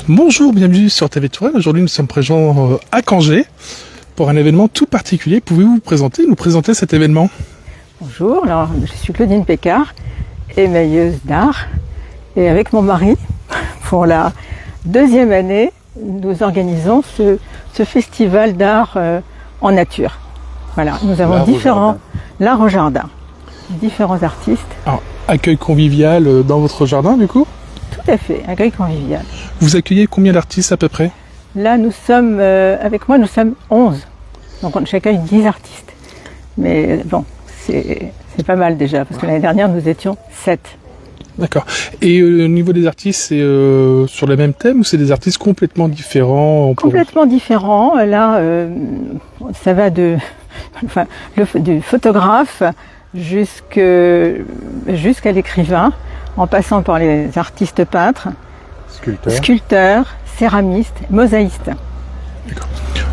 Bonjour, bienvenue sur TV Touraine. Aujourd'hui, nous sommes présents à Cangé pour un événement tout particulier. Pouvez-vous nous présenter cet événement? Bonjour, alors, je suis Claudine Pécard, émailleuse d'art. Et avec mon mari, pour la deuxième année, nous organisons ce festival d'art en nature. Voilà, nous avons l'art au jardin, différents artistes. Alors, accueil convivial dans votre jardin, du coup? Tout à fait, accueil convivial. Vous accueillez combien d'artistes à peu près? Là, nous sommes, avec moi, nous sommes 11. Donc, j'accueille 10 artistes. Mais bon, c'est pas mal déjà, parce que l'année dernière, nous étions 7. D'accord. Et au niveau des artistes, c'est sur le même thème ou c'est des artistes complètement différents? Complètement différents. Là, ça va du photographe jusqu'à l'écrivain, en passant par les artistes peintres, sculpteurs, céramistes, mosaïstes. D'accord.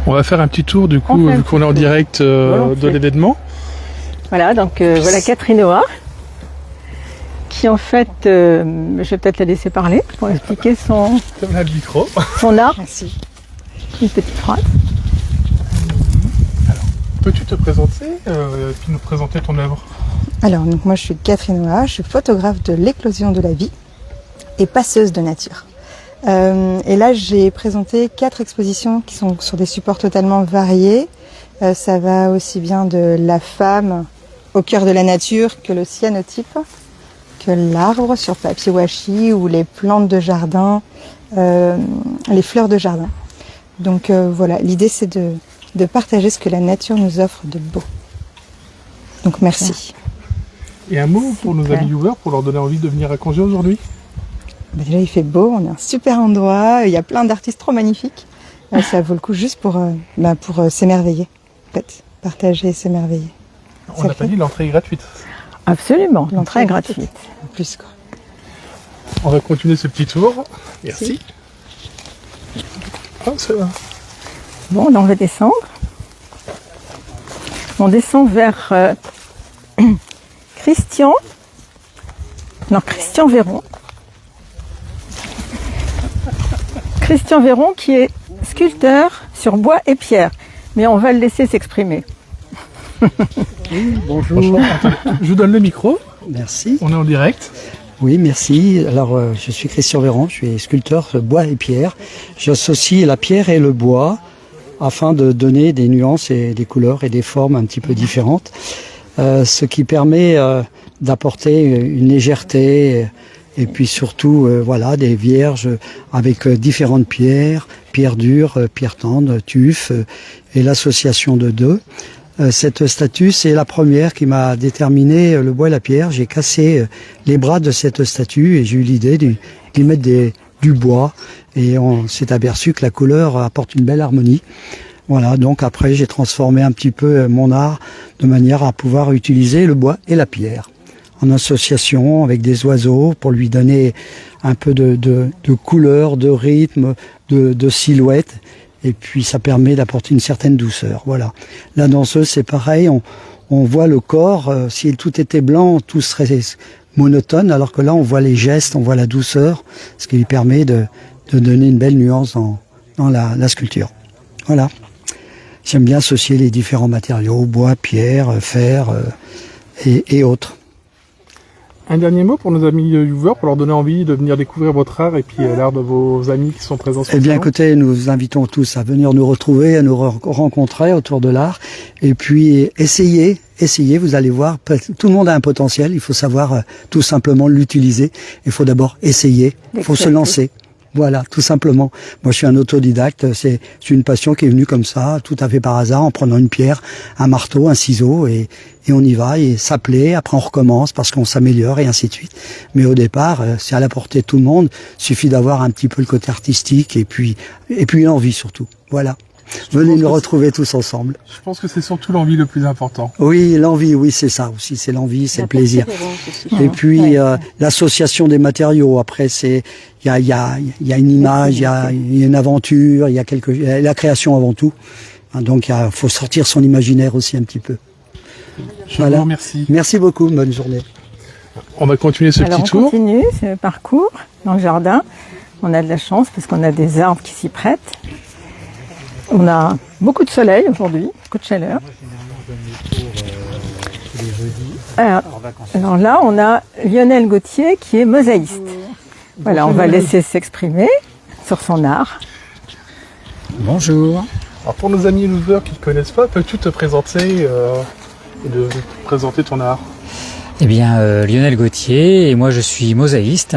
On va faire un petit tour du coup, vu qu'on est en direct de l'événement. Voilà, donc voilà Catherine Noah, qui en fait, je vais peut-être la laisser parler pour expliquer son art. Merci. Une petite phrase. Alors, peux-tu te présenter puis nous présenter ton œuvre? Alors, donc moi je suis Catherine Noah, je suis photographe de l'éclosion de la vie et passeuse de nature. Et là j'ai présenté 4 expositions qui sont sur des supports totalement variés. Ça va aussi bien de la femme au cœur de la nature que le cyanotype, que l'arbre sur papier washi ou les plantes de jardin, les fleurs de jardin. Donc voilà, l'idée c'est de partager ce que la nature nous offre de beau. Donc merci. Et un mot pour nos amis viewers, pour leur donner envie de venir à Cangé aujourd'hui? Déjà il fait beau, on est un super endroit, il y a plein d'artistes trop magnifiques. Ça vaut le coup juste pour s'émerveiller, en fait, partager et s'émerveiller. On n'a pas dit l'entrée est gratuite. Absolument, l'entrée est gratuite. En plus quoi. On va continuer ce petit tour. Merci. Oh, ça va. Bon, là on va descendre. On descend vers Christian Véron. Christian Véron qui est sculpteur sur bois et pierre. Mais on va le laisser s'exprimer. Oui, bonjour. Je vous donne le micro. Merci. On est en direct. Oui, merci. Alors, je suis Christian Véron, je suis sculpteur bois et pierre. J'associe la pierre et le bois afin de donner des nuances et des couleurs et des formes un petit peu différentes. Ce qui permet d'apporter une légèreté et puis surtout voilà, des vierges avec différentes pierres, pierres dures, pierres tendres, tuf et l'association de deux. Cette statue, c'est la première qui m'a déterminé le bois et la pierre. J'ai cassé les bras de cette statue et j'ai eu l'idée d'y mettre du bois. Et on s'est aperçu que la couleur apporte une belle harmonie. Voilà, donc après j'ai transformé un petit peu mon art de manière à pouvoir utiliser le bois et la pierre en association avec des oiseaux pour lui donner un peu de couleur, de rythme, de silhouette. Et puis ça permet d'apporter une certaine douceur. Voilà. La danseuse, c'est pareil. On voit le corps. Si tout était blanc, tout serait monotone. Alors que là, on voit les gestes, on voit la douceur, ce qui lui permet de donner une belle nuance dans la sculpture. Voilà. J'aime bien associer les différents matériaux, bois, pierre, fer et autres. Un dernier mot pour nos amis viewers, pour leur donner envie de venir découvrir votre art et puis l'art de vos amis qui sont présents sur le salon. Eh bien, écoutez, nous vous invitons tous à venir nous retrouver, à nous rencontrer autour de l'art. Et puis, essayez, vous allez voir, tout le monde a un potentiel, il faut savoir tout simplement l'utiliser. Il faut d'abord essayer, il faut se lancer. Voilà, tout simplement. Moi, je suis un autodidacte. C'est une passion qui est venue comme ça, tout à fait par hasard, en prenant une pierre, un marteau, un ciseau, et on y va. Et ça plaît. Après, on recommence parce qu'on s'améliore et ainsi de suite. Mais au départ, c'est à la portée de tout le monde. Il suffit d'avoir un petit peu le côté artistique et puis l'envie surtout. Voilà. Venez nous retrouver tous ensemble. Je pense que c'est surtout l'envie le plus important. Oui, l'envie, oui, c'est ça aussi. C'est l'envie, c'est le plaisir. Et puis, l'association des matériaux. Après, il y a une image, il y a une aventure, il y a la création avant tout. Donc, il faut sortir son imaginaire aussi un petit peu. Je vous remercie. Merci beaucoup. Bonne journée. On va continuer ce petit tour. On continue ce parcours dans le jardin. On a de la chance parce qu'on a des arbres qui s'y prêtent. On a beaucoup de soleil aujourd'hui, beaucoup de chaleur. Alors là, on a Lionel Gauthier qui est mosaïste. Voilà, on va laisser s'exprimer sur son art. Bonjour. Alors pour nos amis losers qui ne te connaissent pas, peux-tu te présenter et de présenter ton art? Eh bien, Lionel Gauthier, et moi je suis mosaïste.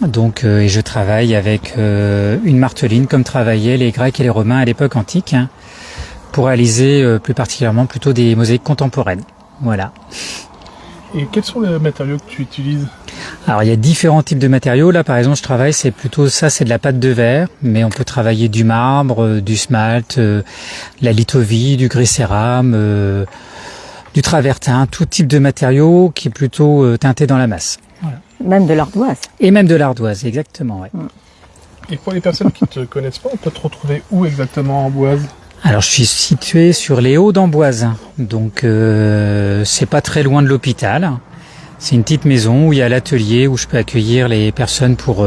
Donc, et je travaille avec une marteline comme travaillaient les Grecs et les Romains à l'époque antique, pour réaliser plus particulièrement plutôt des mosaïques contemporaines. Voilà. Et quels sont les matériaux que tu utilises? Alors il y a différents types de matériaux. Là par exemple je travaille, c'est plutôt ça, c'est de la pâte de verre, mais on peut travailler du marbre, du smalt, la lithovie, du gris cérame, du travertin, tout type de matériaux qui est plutôt teinté dans la masse. Voilà. Même de l'ardoise. Et même de l'ardoise, exactement. Ouais. Et pour les personnes qui ne te connaissent pas, on peut te retrouver où exactement en Amboise? Alors je suis situé sur les Hauts d'Amboise, donc c'est pas très loin de l'hôpital. C'est une petite maison où il y a l'atelier où je peux accueillir les personnes pour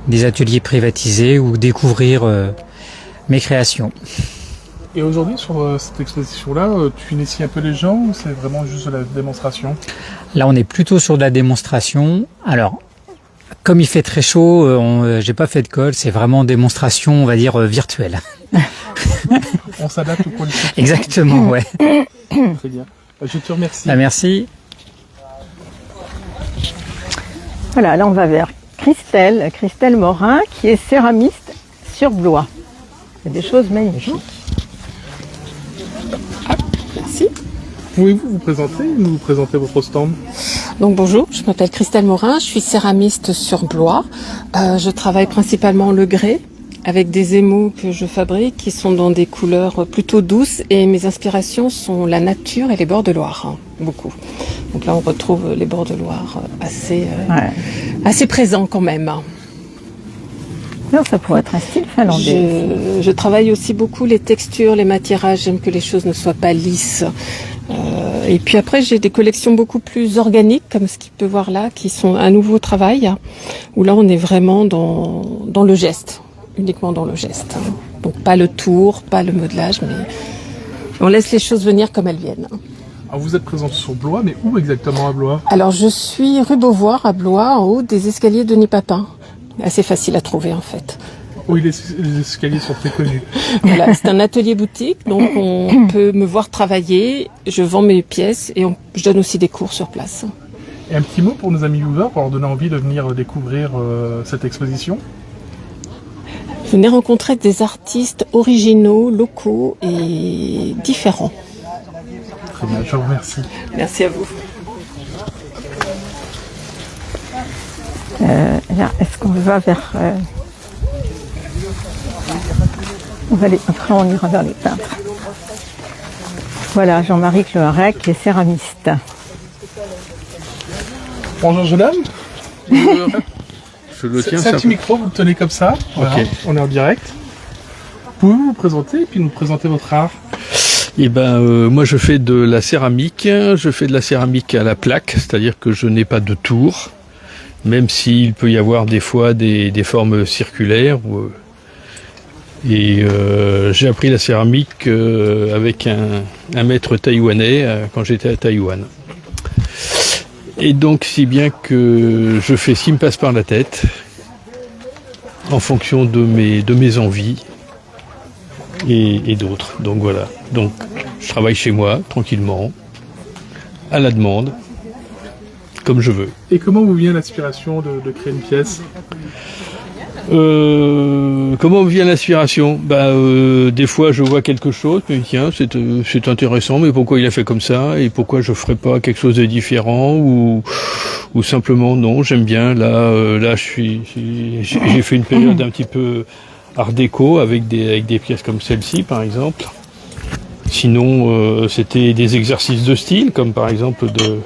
des ateliers privatisés ou découvrir mes créations. Et aujourd'hui sur cette exposition-là, tu inities un peu les gens ou c'est vraiment juste de la démonstration? Là on est plutôt sur de la démonstration. Alors comme il fait très chaud, j'ai pas fait de colle, c'est vraiment démonstration, on va dire virtuelle. On s'adapte au point de vue. Exactement, ouais. Très bien. Je te remercie. Ah, merci. Voilà, là on va vers Christelle Morin, qui est céramiste sur Blois. C'est des choses magnifiques. Merci. Pouvez-vous vous présenter et nous présenter votre stand? Donc bonjour, je m'appelle Christelle Morin, je suis céramiste sur Blois. Je travaille principalement le grès avec des émaux que je fabrique qui sont dans des couleurs plutôt douces et mes inspirations sont la nature et les bords de Loire, beaucoup. Donc là on retrouve les bords de Loire assez présents quand même. Non, ça pourrait être un style finlandais. Je travaille aussi beaucoup les textures, les matiérages, j'aime que les choses ne soient pas lisses. Et puis après j'ai des collections beaucoup plus organiques comme ce qu'il peut voir là, qui sont un nouveau travail, où là on est vraiment dans le geste, uniquement dans le geste. Donc pas le tour, pas le modelage, mais on laisse les choses venir comme elles viennent. Alors vous êtes présente sur Blois, mais où exactement à Blois? Alors je suis rue Beauvoir à Blois, en haut des escaliers Denis Papin. Assez facile à trouver en fait. Oui, les escaliers sont très connus. Voilà, c'est un atelier boutique, donc on peut me voir travailler, je vends mes pièces et je donne aussi des cours sur place. Et un petit mot pour nos amis viewers, pour leur donner envie de venir découvrir cette exposition? Venez rencontrer des artistes originaux, locaux et différents. Très bien, je vous remercie. Merci à vous. Là, est-ce qu'on va vers... on va aller, après on ira vers les peintres. Voilà, Jean-Marie Cloarec qui est céramiste. Bonjour jeune homme. Je le tiens. C'est un petit micro, vous le tenez comme ça. Voilà, Ok. on est en direct. Pouvez-vous vous présenter et puis nous présenter votre art? Eh ben, moi je fais de la céramique. Je fais de la céramique à la plaque, c'est-à-dire que je n'ai pas de tour, même s'il peut y avoir des fois des formes circulaires. Et j'ai appris la céramique avec un maître taïwanais quand j'étais à Taïwan. Et donc si bien que je fais ce qui me passe par la tête, en fonction de mes envies et d'autres. Donc voilà. Donc je travaille chez moi, tranquillement, à la demande, comme je veux. Et comment vous vient l'inspiration de créer une pièce? Comment me vient l'inspiration? Des fois je vois quelque chose, mais tiens, c'est intéressant, mais pourquoi il a fait comme ça? Et pourquoi je ferais pas quelque chose de différent? Ou simplement non, j'aime bien. Là j'ai fait une période un petit peu art déco avec des pièces comme celle-ci par exemple. Sinon c'était des exercices de style, comme par exemple de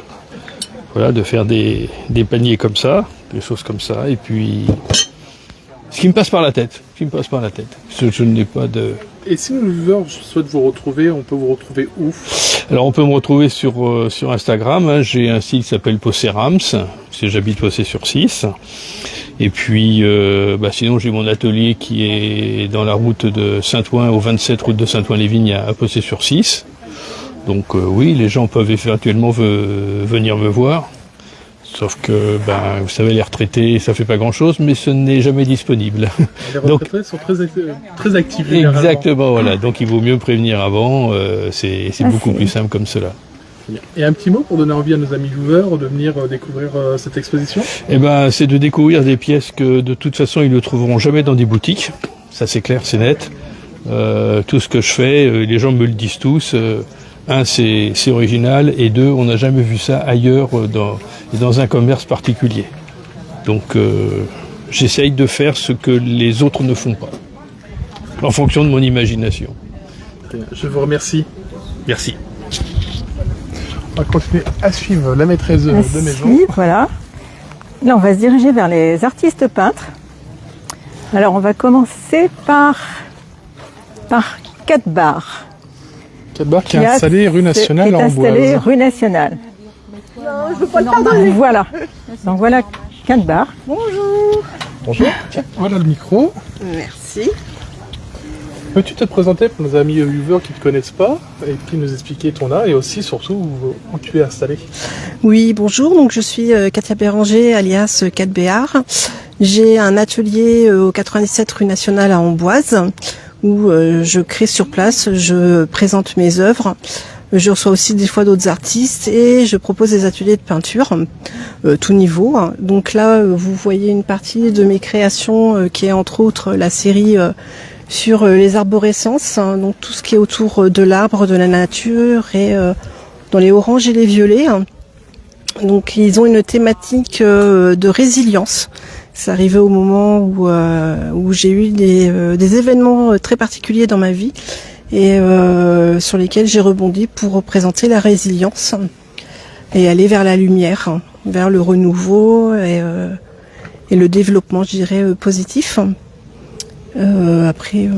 faire des paniers comme ça, des choses comme ça, et puis ce qui me passe par la tête. Je n'ai pas de... Et si nos viewers souhaitent vous retrouver, on peut vous retrouver où? Alors on peut me retrouver sur Instagram, hein. J'ai un site qui s'appelle Pocerams, parce que j'habite Possé-sur-Cisse. Et puis, sinon, j'ai mon atelier qui est dans la route de Saint-Ouen, au 27 route de Saint-Ouen-les-Vignes à Possé-sur-Cisse. Donc oui, les gens peuvent éventuellement venir me voir. Sauf que, vous savez, les retraités, ça fait pas grand-chose, mais ce n'est jamais disponible. Les retraités sont très actifs. Exactement, voilà. Donc il vaut mieux prévenir avant. C'est beaucoup plus simple comme cela. Et un petit mot pour donner envie à nos amis viewers de venir découvrir cette exposition? C'est de découvrir des pièces que de toute façon ils ne trouveront jamais dans des boutiques. Ça c'est clair, c'est net. Tout ce que je fais, les gens me le disent tous. Un, c'est original, et deux, on n'a jamais vu ça ailleurs dans un commerce particulier. Donc j'essaye de faire ce que les autres ne font pas, en fonction de mon imagination. Je vous remercie. Merci. On va continuer à suivre la maîtresse de maison. Voilà. Là, on va se diriger vers les artistes peintres. Alors, on va commencer par Cadbar. Cadbar qui est installé rue Nationale en Boise. Installé rue Nationale. Non, je veux pas le pardonner. Voilà. Donc voilà Cadbar. Bonjour. Bonjour. Tiens, voilà le micro. Merci. Peux-tu te présenter pour nos amis viewers qui ne te connaissent pas et puis nous expliquer ton art et aussi surtout où tu es installé? Oui, bonjour. Donc je suis Katia Béranger alias Cat Béard. J'ai un atelier au 97 rue Nationale à Amboise où je crée sur place, je présente mes œuvres. Je reçois aussi des fois d'autres artistes et je propose des ateliers de peinture, tout niveau. Donc là, vous voyez une partie de mes créations qui est entre autres la série sur les arborescences, donc tout ce qui est autour de l'arbre, de la nature et dans les oranges et les violets. Donc ils ont une thématique de résilience. C'est arrivé au moment où j'ai eu des événements très particuliers dans ma vie et sur lesquels j'ai rebondi pour représenter la résilience et aller vers la lumière, vers le renouveau et le développement, je dirais, positif. Après,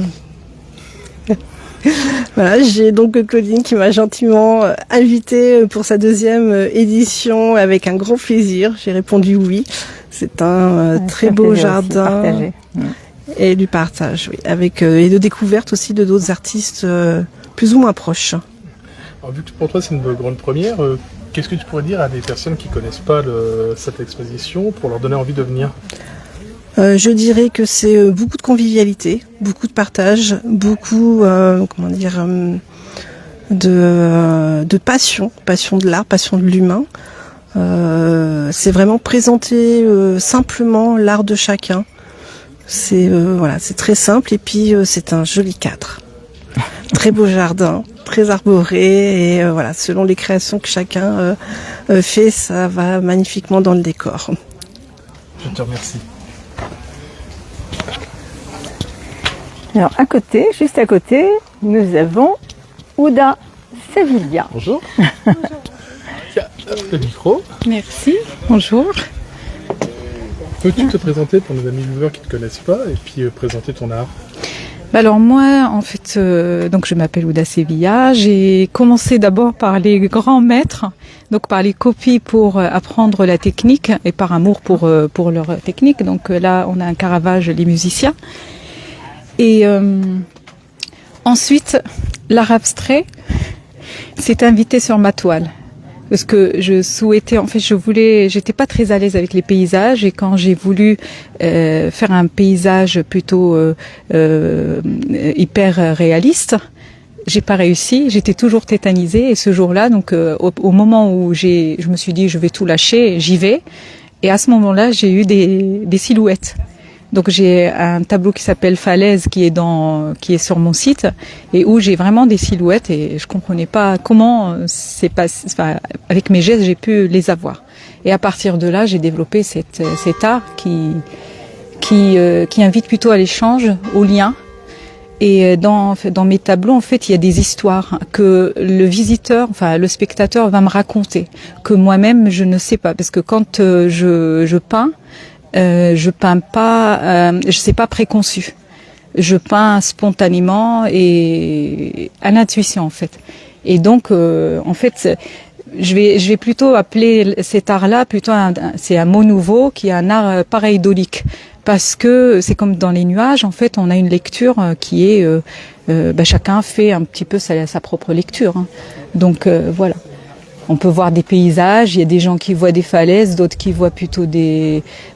voilà, j'ai donc Claudine qui m'a gentiment invitée pour sa deuxième édition avec un grand plaisir. J'ai répondu oui. C'est un très beau jardin et du partage, oui, avec et de découverte aussi de d'autres artistes plus ou moins proches. Alors, vu que pour toi c'est une grande première, qu'est-ce que tu pourrais dire à des personnes qui connaissent pas cette exposition pour leur donner envie de venir? Je dirais que c'est beaucoup de convivialité, beaucoup de partage, beaucoup de passion de l'art, passion de l'humain. C'est vraiment présenter simplement l'art de chacun. C'est c'est très simple et puis c'est un joli cadre, très beau jardin, très arboré et selon les créations que chacun fait, ça va magnifiquement dans le décor. Je te remercie. Alors juste à côté, nous avons Ouda Sevilla. Bonjour. Tiens, le micro. Merci, bonjour. Peux-tu te présenter pour nos amis viewers qui ne te connaissent pas et puis présenter ton art? Alors moi, en fait, donc je m'appelle Ouda Sevilla. J'ai commencé d'abord par les grands maîtres, donc par les copies pour apprendre la technique et par amour pour leur technique. Donc là, on a un Caravage, les musiciens. Et ensuite, l'art abstrait s'est invité sur ma toile. Parce que je souhaitais, en fait, j'étais pas très à l'aise avec les paysages et quand j'ai voulu faire un paysage plutôt hyper réaliste, j'ai pas réussi. J'étais toujours tétanisée et ce jour-là, donc au moment où je me suis dit je vais tout lâcher, j'y vais. Et à ce moment-là, j'ai eu des silhouettes. Donc j'ai un tableau qui s'appelle Falaise qui est sur mon site et où j'ai vraiment des silhouettes et je comprenais pas comment avec mes gestes j'ai pu les avoir. Et à partir de là, j'ai développé cet art qui invite plutôt à l'échange, au lien. Et dans mes tableaux, en fait, il y a des histoires que le visiteur, le spectateur va me raconter, que moi-même je ne sais pas, parce que quand je peins, je peins pas, je sais pas préconçu. Je peins spontanément et à l'intuition en fait. Et donc, en fait, je vais plutôt appeler cet art-là c'est un mot nouveau qui est un art pareidolique, parce que c'est comme dans les nuages, en fait, on a une lecture qui est chacun fait un petit peu sa propre lecture. Hein. Donc voilà. On peut voir des paysages, il y a des gens qui voient des falaises, d'autres qui voient plutôt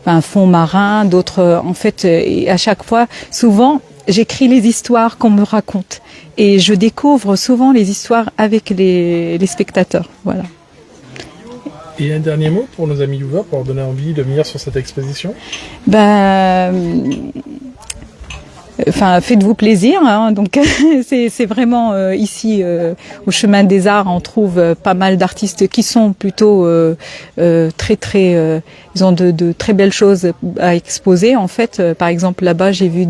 un fond marin, d'autres en fait et à chaque fois, souvent j'écris les histoires qu'on me raconte et je découvre souvent les histoires avec les spectateurs. Voilà. Et un dernier mot pour nos amis viewers, pour leur donner envie de venir sur cette exposition? Faites-vous plaisir. Hein. Donc, c'est vraiment ici au Chemin des Arts, on trouve pas mal d'artistes qui sont plutôt ils ont de très belles choses à exposer. En fait, par exemple là-bas, j'ai vu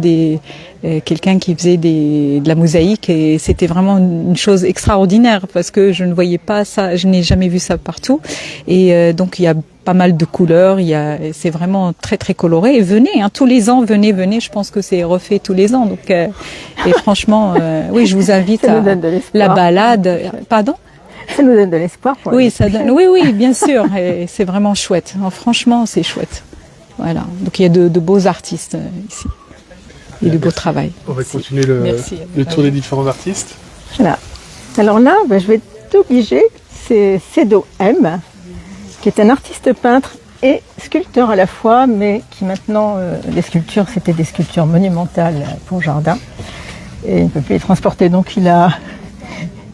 quelqu'un qui faisait de la mosaïque et c'était vraiment une chose extraordinaire parce que je ne voyais pas ça, je n'ai jamais vu ça partout. Et donc il y a pas mal de couleurs, c'est vraiment très très coloré. Et venez, hein, tous les ans, venez, je pense que c'est refait tous les ans. Donc, et franchement, oui, je vous invite à la balade. Pardon? Ça nous donne de l'espoir. Oui, oui, bien sûr. Et c'est vraiment chouette. Non, franchement, c'est chouette. Voilà. Donc il y a de beaux artistes ici et de beau travail. On va continuer le tour des différents artistes. Voilà. Alors là, je vais t'obliger. C'est Cédo M, qui est un artiste peintre et sculpteur à la fois, mais qui maintenant, les sculptures, c'était des sculptures monumentales pour jardin. Et il ne peut plus les transporter, donc il a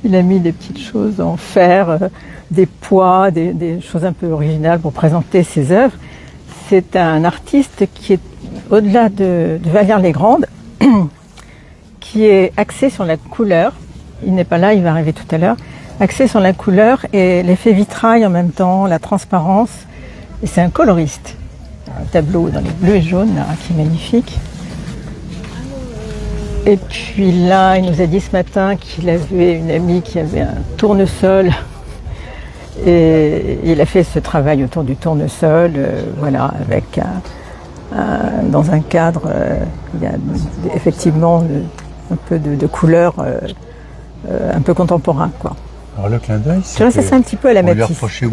mis des petites choses en fer, des poids, des choses un peu originales pour présenter ses œuvres. C'est un artiste qui est au-delà de Vallières-les-Grandes, qui est axé sur la couleur. Il n'est pas là, il va arriver tout à l'heure. Axé sur la couleur et l'effet vitrail en même temps, la transparence. Et c'est un coloriste. Un tableau dans les bleus et jaunes, là, qui est magnifique. Et puis là, il nous a dit ce matin qu'il avait une amie qui avait un tournesol. Et il a fait ce travail autour du tournesol, voilà, avec dans un cadre, il y a effectivement un peu de couleur un peu contemporain, quoi. Alors le clin d'œil, c'est un petit peu à la Matisse. On lui Matisse. reprochait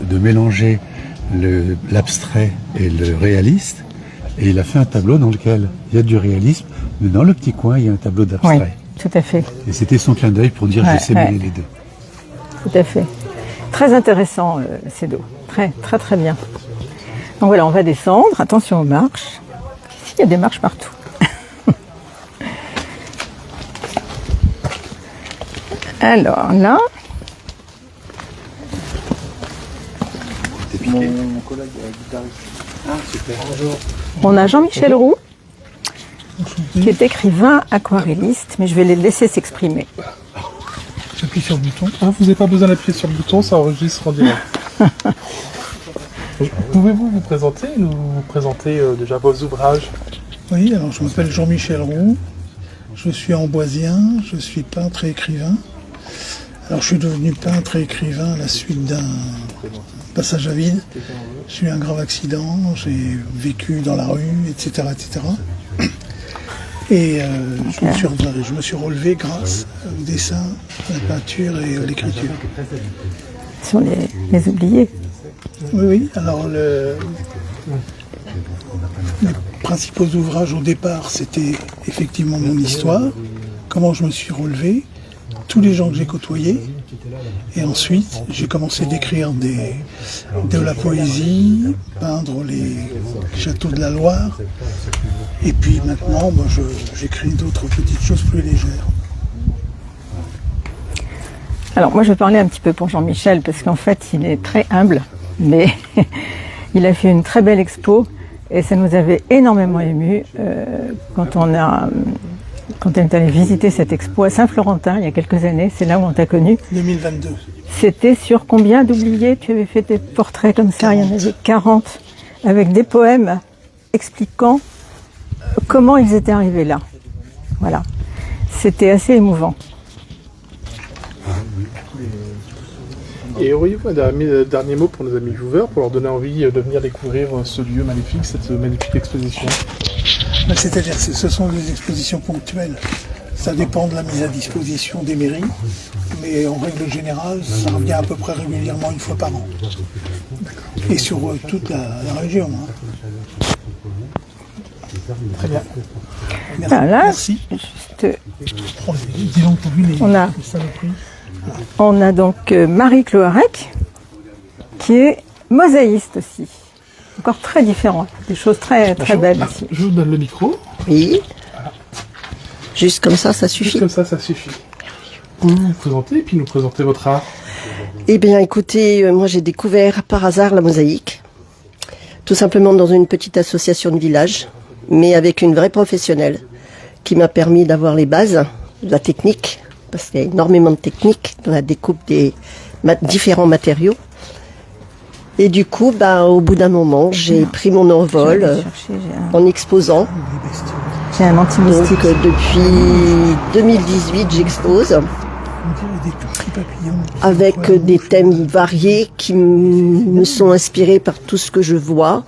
de mélanger l'abstrait et le réaliste, et il a fait un tableau dans lequel il y a du réalisme, mais dans le petit coin, il y a un tableau d'abstrait. Oui, tout à fait. Et c'était son clin d'œil pour dire je sais mêler les deux. Tout à fait. Très intéressant, Cédo. Très, très, très bien. Donc voilà, on va descendre. Attention aux marches. Ici, il y a des marches partout. Alors là, Mon collègue guitariste. Ah, super. Bonjour. On a Jean-Michel Roux, qui est écrivain aquarelliste, mais je vais les laisser s'exprimer. J'appuie sur le bouton. Ah, vous n'avez pas besoin d'appuyer sur le bouton, ça enregistre en direct. Pouvez-vous vous présenter, nous présenter déjà vos ouvrages? Oui, alors je m'appelle Jean-Michel Roux, je suis amboisien, je suis peintre et écrivain. Alors je suis devenu peintre et écrivain à la suite d'un passage à vide. J'ai eu un grave accident, j'ai vécu dans la rue, etc. etc. Et je me suis relevé grâce au dessin, à la peinture et à l'écriture. Ce sont les oubliés. Oui, oui. Alors les principaux ouvrages au départ, c'était effectivement mon histoire, comment je me suis relevé, tous les gens que j'ai côtoyés. Et ensuite, j'ai commencé d'écrire de la poésie, peindre les châteaux de la Loire. Et puis maintenant, j'écris d'autres petites choses plus légères. Alors moi, je vais parler un petit peu pour Jean-Michel, parce qu'en fait, il est très humble, mais il a fait une très belle expo, et ça nous avait énormément ému quand on est allé visiter cette expo à Saint-Florentin il y a quelques années. C'est là où on t'a connu. 2022. C'était sur combien d'oubliés tu avais fait des portraits comme ça? 40. Il y en avait 40, avec des poèmes expliquant comment ils étaient arrivés là. Voilà. C'était assez émouvant. Et auriez-vous un dernier mot pour nos amis viewers, pour leur donner envie de venir découvrir ce lieu magnifique, cette magnifique exposition? C'est-à-dire que ce sont des expositions ponctuelles. Ça dépend de la mise à disposition des mairies, mais en règle générale, ça revient à peu près régulièrement une fois par an. Et sur toute la région. Hein. Très bien. Merci. Voilà, Merci. juste, Oh, dis donc, t'as vu les saloperies. on a donc Marie Cloarec, qui est mosaïste aussi. Encore très différent, des choses très belles ici. Je vous donne le micro. Oui. Juste comme ça suffit. Juste comme ça suffit. Vous vous présentez et puis nous présentez votre art. Eh bien, écoutez, moi j'ai découvert par hasard la mosaïque, tout simplement dans une petite association de village, mais avec une vraie professionnelle, qui m'a permis d'avoir les bases, de la technique, parce qu'il y a énormément de technique dans la découpe des différents matériaux. Et du coup, au bout d'un moment, j'ai pris mon envol en exposant. J'ai un anti-mystique. Donc depuis 2018, j'expose avec des thèmes variés qui me sont inspirés par tout ce que je vois,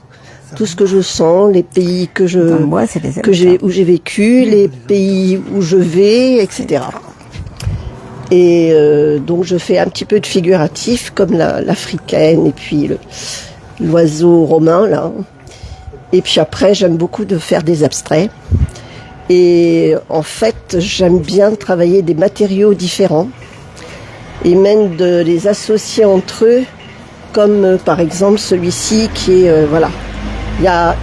tout ce que je sens, les pays où j'ai vécu, les pays où je vais, etc. Et donc je fais un petit peu de figuratif comme l'africaine et puis l'oiseau romain là. Et puis après j'aime beaucoup de faire des abstraits. Et en fait j'aime bien travailler des matériaux différents et même de les associer entre eux, comme par exemple celui-ci qui est voilà. Il y a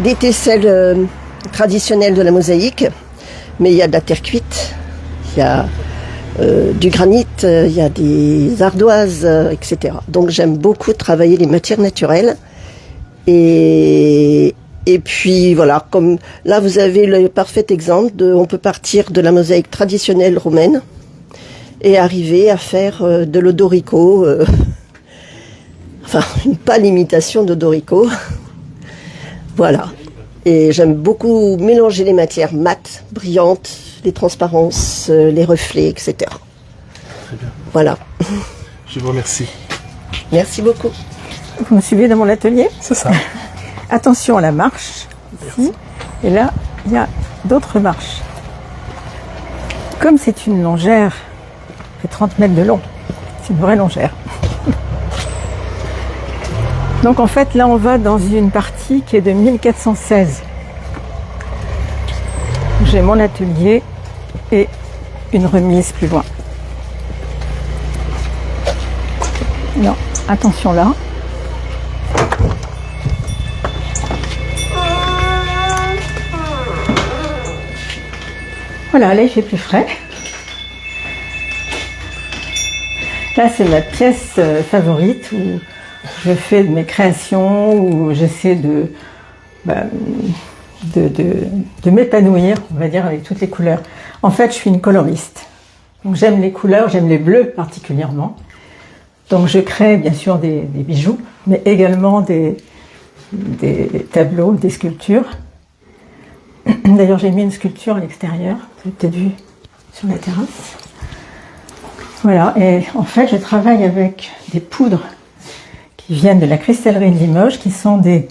des tesselles traditionnelles de la mosaïque, mais il y a de la terre cuite, il y a du granit, il y a des ardoises, etc. Donc j'aime beaucoup travailler les matières naturelles. Et puis voilà, comme là vous avez le parfait exemple on peut partir de la mosaïque traditionnelle romaine et arriver à faire de l'odorico, enfin pas l'imitation d'odorico. Voilà. Et j'aime beaucoup mélanger les matières mates, brillantes, les transparences, les reflets, etc. Très bien. Voilà. Je vous remercie. Merci beaucoup. Vous me suivez dans mon atelier? C'est ça. Attention à la marche, ici. Et là, il y a d'autres marches. Comme c'est une longère, ça fait 30 mètres de long. C'est une vraie longère. Donc en fait, là, on va dans une partie qui est de 1416. J'ai mon atelier et une remise plus loin. Non, attention là. Voilà, là il fait plus frais. Là c'est ma pièce favorite où je fais mes créations, où j'essaie de m'épanouir, on va dire, avec toutes les couleurs. En fait, je suis une coloriste. Donc j'aime les couleurs, j'aime les bleus particulièrement. Donc je crée bien sûr des bijoux, mais également des tableaux, des sculptures. D'ailleurs, j'ai mis une sculpture à l'extérieur, vous avez peut-être vu sur la terrasse. Voilà, et en fait, je travaille avec des poudres qui viennent de la cristallerie de Limoges, qui sont des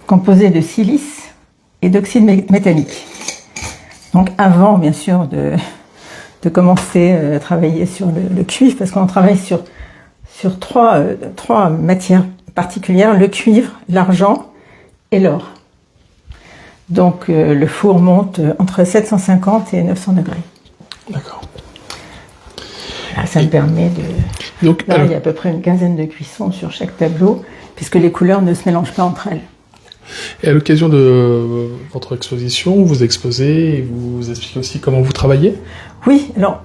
composés de silice et d'oxyde métallique. Donc avant, bien sûr, de commencer à travailler sur le cuivre, parce qu'on travaille sur trois matières particulières, le cuivre, l'argent et l'or. Donc le four monte entre 750 et 900 degrés. D'accord. Là, ça me permet de... Donc, là, il y a à peu près une quinzaine de cuissons sur chaque tableau, puisque les couleurs ne se mélangent pas entre elles. Et à l'occasion de votre exposition, vous exposez et vous expliquez aussi comment vous travaillez? Oui, alors,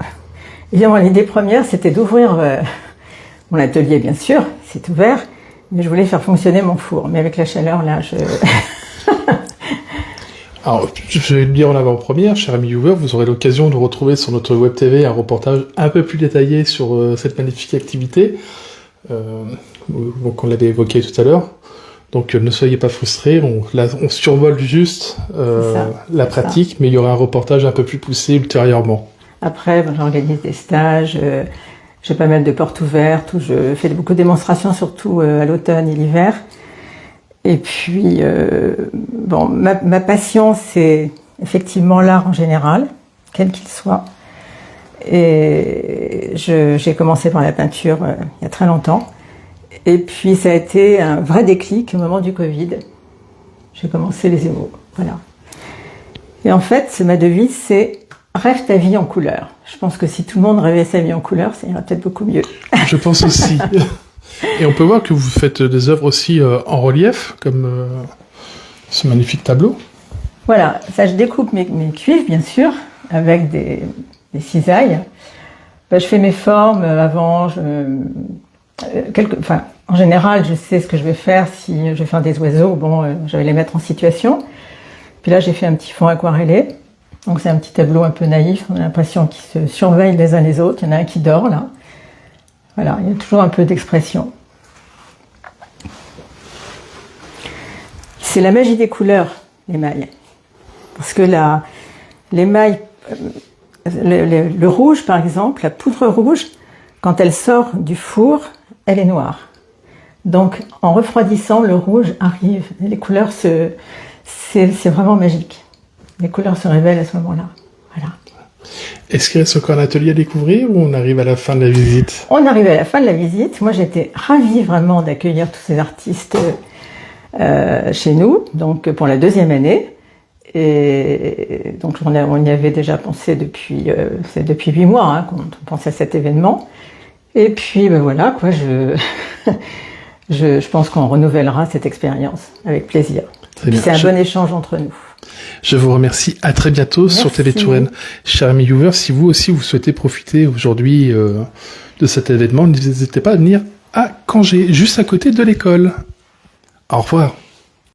évidemment, l'idée première, c'était d'ouvrir mon atelier, bien sûr, c'est ouvert, mais je voulais faire fonctionner mon four. Mais avec la chaleur, là, Alors, je vais le dire en avant-première, cher ami viewer, vous aurez l'occasion de retrouver sur notre web TV un reportage un peu plus détaillé sur cette magnifique activité, donc on l'avait évoqué tout à l'heure. Donc ne soyez pas frustrés, on survole juste la pratique, mais il y aura un reportage un peu plus poussé ultérieurement. Après, j'organise des stages, j'ai pas mal de portes ouvertes, où je fais beaucoup de démonstrations, surtout à l'automne et l'hiver. Et puis, ma passion, c'est effectivement l'art en général, quel qu'il soit. Et j'ai commencé par la peinture il y a très longtemps. Et puis ça a été un vrai déclic au moment du Covid. J'ai commencé les émaux, voilà. Et en fait, ma devise, c'est « Rêve ta vie en couleur ». Je pense que si tout le monde rêvait sa vie en couleur, ça irait peut-être beaucoup mieux. Je pense aussi. Et on peut voir que vous faites des œuvres aussi en relief, comme ce magnifique tableau. Voilà, ça je découpe mes cuivres, bien sûr, avec des cisailles. Je fais mes formes avant, en général, je sais ce que je vais faire. Si je vais faire des oiseaux, je vais les mettre en situation. Puis là, j'ai fait un petit fond aquarellé. Donc c'est un petit tableau un peu naïf. On a l'impression qu'ils se surveillent les uns les autres. Il y en a un qui dort là. Voilà, il y a toujours un peu d'expression. C'est la magie des couleurs, l'émail. Parce que l'émail, le rouge par exemple, la poudre rouge, quand elle sort du four, elle est noire. Donc en refroidissant, le rouge arrive. Et les couleurs, c'est vraiment magique. Les couleurs se révèlent à ce moment-là. Voilà. Est-ce qu'il reste encore un atelier à découvrir ou on arrive à la fin de la visite? On arrive à la fin de la visite. Moi, j'étais ravie vraiment d'accueillir tous ces artistes chez nous, donc pour la 2e année. Et donc on y avait déjà pensé depuis 8 mois qu'on pensait à cet événement. Et puis voilà quoi, je pense qu'on renouvellera cette expérience avec plaisir. C'est un bon échange entre nous. Je vous remercie. À très bientôt. Merci. Sur Télé Touraine. Chers amis viewers, si vous aussi vous souhaitez profiter aujourd'hui de cet événement, n'hésitez pas à venir à Cangé, juste à côté de l'école. Au revoir.